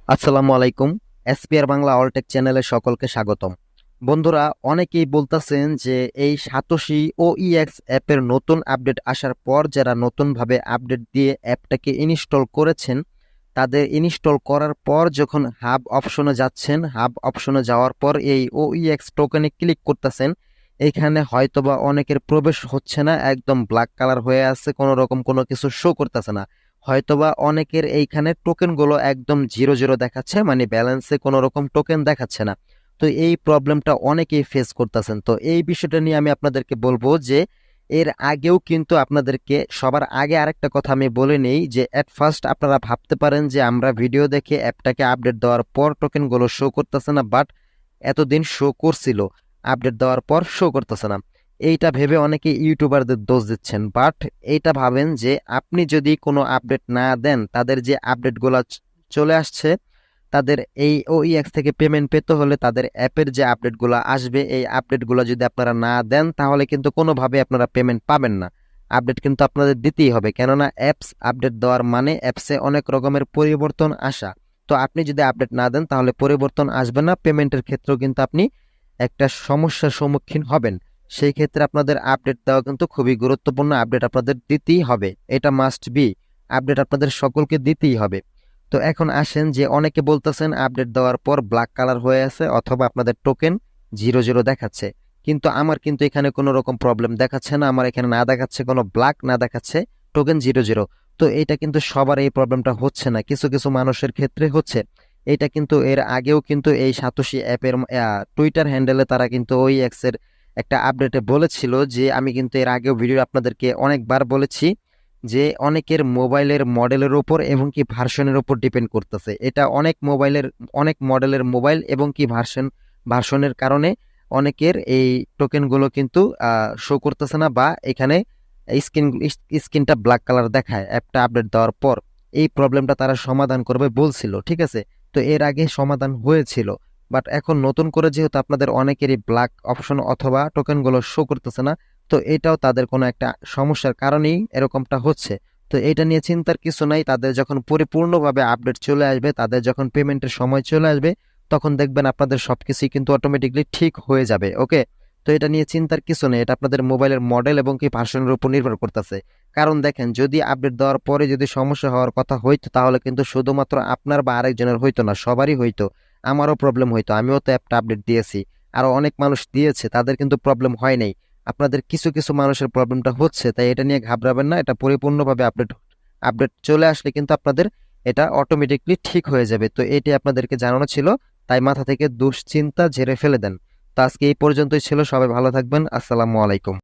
আসসালামু আলাইকুম। এসপিআর বাংলা অলটেক চ্যানেলে সকলকে স্বাগতম। বন্ধুরা, অনেকেই বলতেছেন যে এই সাতোশি ও ইএক্স অ্যাপের নতুন আপডেট আসার পর যারা নতুনভাবে আপডেট দিয়ে অ্যাপটাকে ইনস্টল করেছেন, তাদের ইনস্টল করার পর যখন হাব অপশনে যাচ্ছেন, হাব অপশনে যাওয়ার পর এই ও ইএক্স টোকেনে ক্লিক করতেছেন, এইখানে হয়তোবা অনেকের প্রবেশ হচ্ছে না, একদম ব্ল্যাক কালার হয়ে আছে, কোনো রকম কোনো কিছু শো করতেছে না। হয়তোবা অনেকের এইখানে টোকেনগুলো একদম জিরো জিরো দেখাচ্ছে, মানে ব্যালেন্সে কোনো রকম টোকেন দেখাচ্ছে না। তো এই প্রবলেমটা অনেকেই ফেস করতেছেন। তো এই বিষয়টা নিয়ে আমি আপনাদেরকে বলবো যে এর আগেও কিন্তু আপনাদেরকে সবার আগে আরেকটা কথা আমি বলে নেই যে এট ফার্স্ট আপনারা ভাবতে পারেন যে আমরা ভিডিও দেখে অ্যাপটাকে আপডেট দেওয়ার পর টোকেনগুলো শো করতেছে না, বাট এতদিন শো করছিল, আপডেট দেওয়ার পর শো করতেছে না। এইটা ভেবে অনেকে ইউটিউবারদের দোষ দিচ্ছেন, বাট এইটা ভাবেন যে আপনি যদি কোনো আপডেট না দেন, তাদের যে আপডেটগুলো চলে আসছে, তাদের এই ওইএক্স থেকে পেমেন্ট পেতে হলে তাদের অ্যাপের যে আপডেটগুলো আসবে, এই আপডেটগুলো যদি আপনারা না দেন তাহলে কিন্তু কোনোভাবে আপনারা পেমেন্ট পাবেন না। আপডেট কিন্তু আপনাদের দিতেই হবে, কেননা অ্যাপস আপডেট দেওয়ার মানে অ্যাপসে অনেক রকমের পরিবর্তন আসা। তো আপনি যদি আপডেট না দেন তাহলে পরিবর্তন আসবে না, পেমেন্টের ক্ষেত্রেও কিন্তু আপনি একটা সমস্যার সম্মুখীন হবেন। সেই ক্ষেত্রে আপনাদের আপডেট দেওয়া কিন্তু খুবই গুরুত্বপূর্ণ, আপডেট আপনাদের দিতেই হবে, এটা মাস্ট বি, আপডেট আপনাদের সকলকে দিতেই হবে। তো এখন আসেন যে অনেকে বলতেছেন আপডেট দেওয়ার পর ব্ল্যাক কালার হয়ে আছে অথবা আপনাদের টোকেন জিরো জিরো দেখাচ্ছে, কিন্তু আমার কিন্তু এখানে কোনো রকম প্রবলেম দেখাচ্ছে না, আমার এখানে না দেখাচ্ছে কোনো ব্ল্যাক, না দেখাচ্ছে টোকেন জিরো জিরো। তো এটা কিন্তু সবার এই প্রবলেমটা হচ্ছে না, কিছু কিছু মানুষের ক্ষেত্রে হচ্ছে। এটা কিন্তু এর আগেও কিন্তু এই সাতোশি অ্যাপের টুইটার হ্যান্ডেলে তারা কিন্তু ওই এক্সের একটা আপডেটে বলেছিল যে আমি কিন্তু এর আগেও ভিডিও আপনাদেরকে অনেকবার বলেছি যে অনেকের মোবাইলের মডেলের উপর এবং কি ভার্সনের উপর ডিপেন্ড করতেছে। এটা অনেক মোবাইলের, অনেক মডেলের মোবাইল এবং কি ভার্সনের কারণে অনেকের এই টোকেনগুলো কিন্তু শো করতেছে না, বা এখানে স্ক্রিন স্ক্রিনটা ব্ল্যাক কালার দেখায় অ্যাপটা আপডেট দেওয়ার পর। এই প্রবলেমটা তারা সমাধান করবে বলছিল, ঠিক আছে? তো এর আগে সমাধান হয়েছিল, বাট এখন নতুন করে যেহেতু আপনাদের অনেকেরই ব্ল্যাক অপশন অথবা টোকেনগুলো শো করতেছে না, তো এটাও তাদের কোনো একটা সমস্যার কারণেই এরকমটা হচ্ছে। তো এটা নিয়ে চিন্তার কিছু নাই, তাদের যখন পরিপূর্ণভাবে আপডেট চলে আসবে, তাদের যখন পেমেন্টের সময় চলে আসবে, তখন দেখবেন আপনাদের সবকিছুই কিন্তু অটোমেটিকলি ঠিক হয়ে যাবে। ওকে, তো এটা নিয়ে চিন্তার কিছু নেই, এটা আপনাদের মোবাইলের মডেল এবং কি ভার্সনের উপর নির্ভর করতেছে। কারণ দেখেন, যদি আপডেট দেওয়ার পরে যদি সমস্যা হওয়ার কথা হইতো তাহলে কিন্তু শুধুমাত্র আপনার বা আরেকজনের হইতো না, সবারই হইতো। আমারও প্রবলেম হইতো, আমিও তো অ্যাপটা আপডেট দিয়েছি, আরো অনেক মানুষ দিয়েছে, তাদের কিন্তু প্রবলেম হয় নাই। আপনাদের কিছু কিছু মানুষের প্রবলেমটা হচ্ছে, তাই এটা নিয়ে ঘাবড়াবেন না, এটা পরিপূর্ণভাবে আপডেট আপডেট চলে আসলে কিন্তু আপনাদের এটা অটোমেটিকলি ঠিক হয়ে যাবে। তো এটি আপনাদেরকে জানানো ছিল, তাই মাথা থেকে দুশ্চিন্তা ঝেড়ে ফেলে দেন। তো আজকে এই পর্যন্তই ছিল, সবাই ভালো থাকবেন, আসসালামু আলাইকুম।